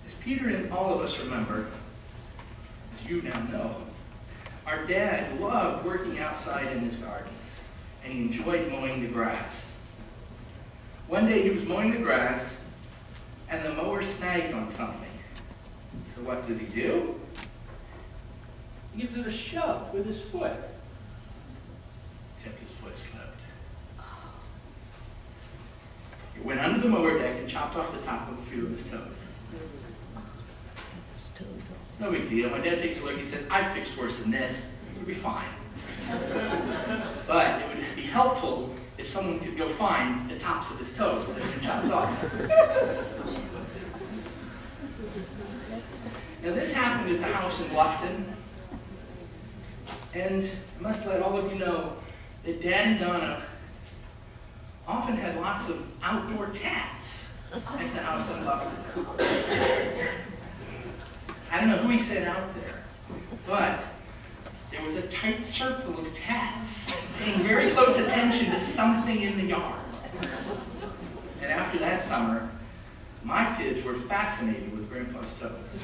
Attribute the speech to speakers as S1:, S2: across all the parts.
S1: As Peter and all of us remember, as you now know, our dad loved working outside in his gardens, and he enjoyed mowing the grass. One day he was mowing the grass, and the mower snagged on something. So what does he do? He gives it a shove with his foot. Except his foot slipped. It went under the mower deck and chopped off the top of a few of his toes. It's no big deal. My dad takes a look, he says, "I've fixed worse than this. It'll be fine." But it would be helpful if someone could go find the tops of his toes that had been chopped off. Now this happened at the house in Bluffton, and I must let all of you know that Dad and Donna often had lots of outdoor cats at the house in Bluffton. I don't know who he sent out there, but there was a tight circle of cats paying very close attention to something in the yard. And after that summer, my kids were fascinated with Grandpa's toes.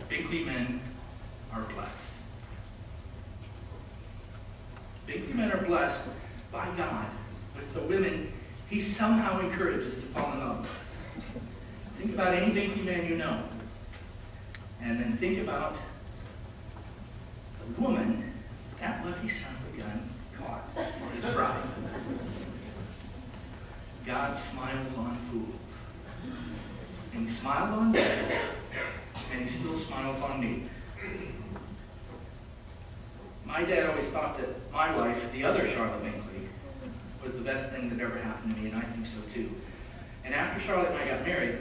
S1: Binkley men are blessed. Binkley men are blessed by God with the women he somehow encourages to fall in love with us. Think about any Binkley man you know. And then think about the woman that lucky son of a gun caught for his bride. God smiles on fools. And he smiled on me, and he still smiles on me. My dad always thought that my wife, the other Charlotte Binkley, was the best thing that ever happened to me, and I think so too. And after Charlotte and I got married,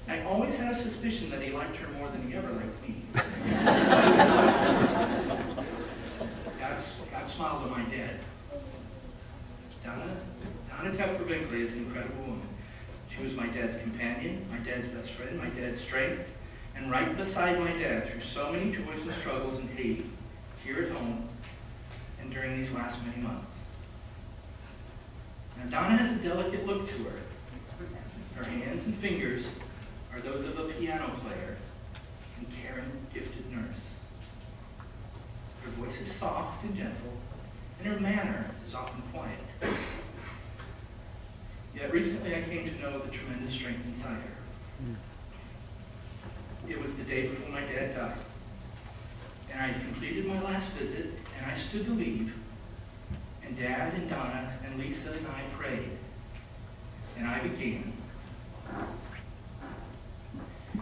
S1: I always had a suspicion that he liked her more than he ever liked me. God smiled on my dad. Donna Tepfer Binkley is an incredible woman. She was my dad's companion, my dad's best friend, my dad's strength, and right beside my dad through so many joys and struggles in Haiti, here at home, and during these last many months. Now, Donna has a delicate look to her. Her hands and fingers are those of a piano player and caring, gifted nurse. Her voice is soft and gentle, and her manner is often quiet. Yet recently I came to know the tremendous strength inside her. It was the day before my dad died, and I had completed my last visit, and I stood to leave, and Dad and Donna and Lisa and I prayed, and I began.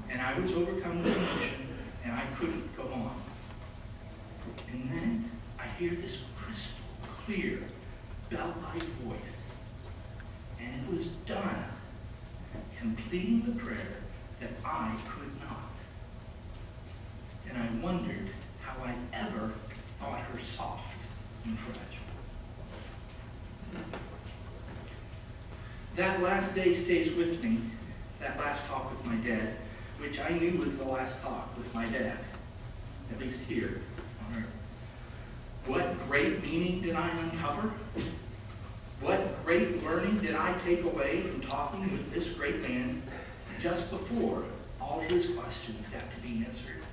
S1: And I was overcome with emotion, and I couldn't go on. And then I hear this crystal clear, bell-like voice, and it was Donna completing the prayer that I could not. And I wondered how I ever thought her soft and fragile. That last day stays with me, that last talk with my dad, which I knew was the last talk with my dad, at least here on earth. What great meaning did I uncover? What great learning did I take away from talking with this great man just before all his questions got to be answered?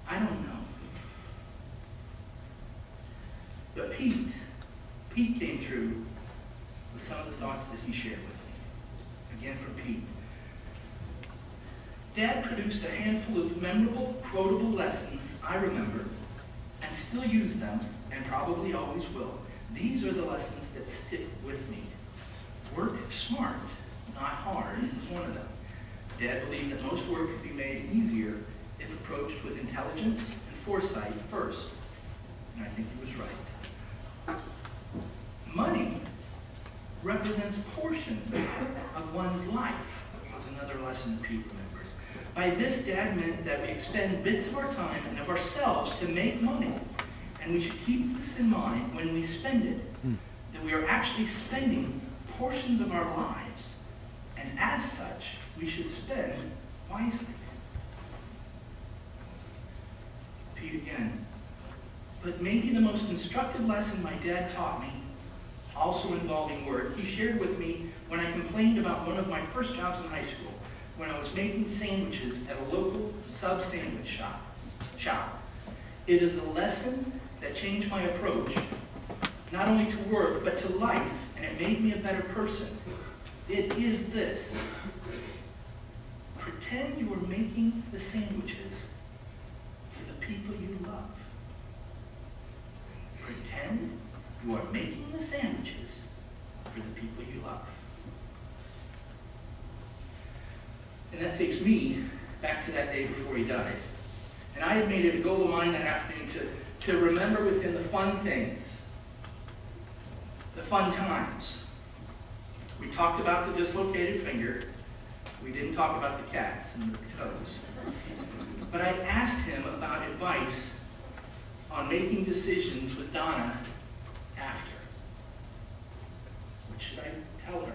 S1: I don't know. But Pete came through with some of the thoughts that he shared with me. Again from Pete. Dad produced a handful of memorable, quotable lessons I remember and still use them and probably always will. These are the lessons that stick with me. Work smart, not hard, was one of them. Dad believed that most work could be made easier if approached with intelligence and foresight first. And I think he was right. Money represents portions of one's life, was another lesson Pete remembers. By this, Dad meant that we expend bits of our time and of ourselves to make money. And we should keep this in mind when we spend it, that we are actually spending portions of our lives. And as such, we should spend wisely. Pete again. But maybe the most instructive lesson my dad taught me also involving work, he shared with me when I complained about one of my first jobs in high school, when I was making sandwiches at a local sub-sandwich shop. It is a lesson that changed my approach, not only to work, but to life, and it made me a better person. It is this. Pretend you are making the sandwiches for the people you love. Pretend you are making the sandwiches for the people you love. And that takes me back to that day before he died. And I had made it a goal of mine that afternoon to remember within the fun things, the fun times. We talked about the dislocated finger. We didn't talk about the cats and the toes. But I asked him about advice on making decisions with Donna after. What should I tell her?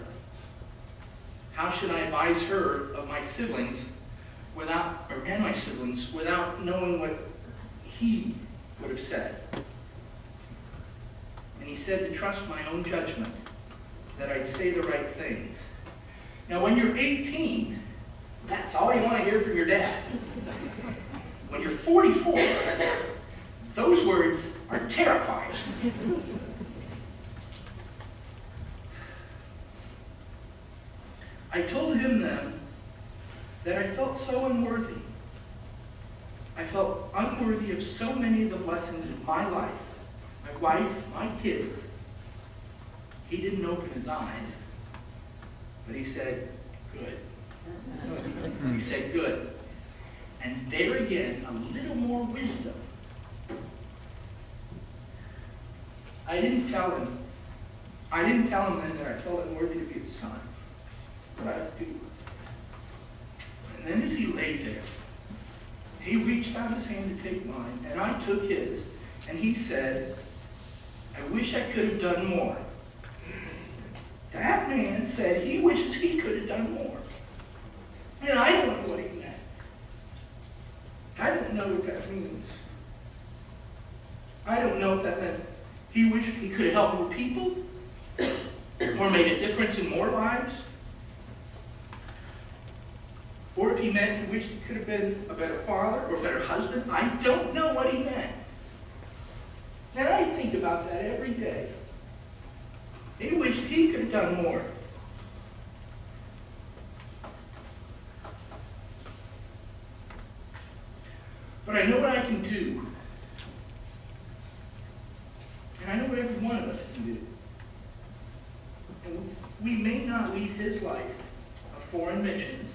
S1: How should I advise her of my siblings without knowing what he would have said? And he said to trust my own judgment, that I'd say the right things. Now, when you're 18, that's all you want to hear from your dad. When you're 44, those words are terrifying. I told him then that I felt so unworthy. I felt unworthy of so many of the blessings in my life, my wife, my kids. He didn't open his eyes, but he said, good. He said, good. And there again, a little more wisdom. I didn't tell him then that I felt unworthy to be his son. But I do. And then as he laid there, he reached out his hand to take mine, and I took his, and he said, I wish I could have done more. That man said he wishes he could have done more. And I don't know what he meant. I don't know what that means. I don't know if that meant he wished he could have helped more people or made a difference in more lives. Or if he meant he wished he could have been a better father or a better husband. I don't know what he meant. And I think about that every day. He wished he could have done more. But I know what I can do. And I know what every one of us can do. And we may not lead his life of foreign missions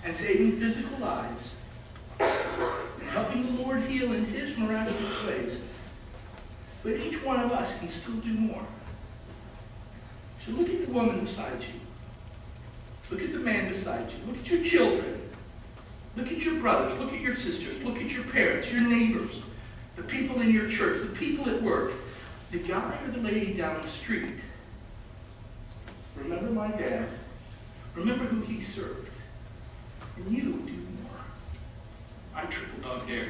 S1: and saving physical lives and helping the Lord heal in his miraculous ways. But each one of us can still do more. So look at the woman beside you. Look at the man beside you. Look at your children. Look at your brothers. Look at your sisters. Look at your parents, your neighbors, the people in your church, the people at work, the guy or the lady down the street. Remember my dad. Remember who he served. And you do more. I triple dog dare.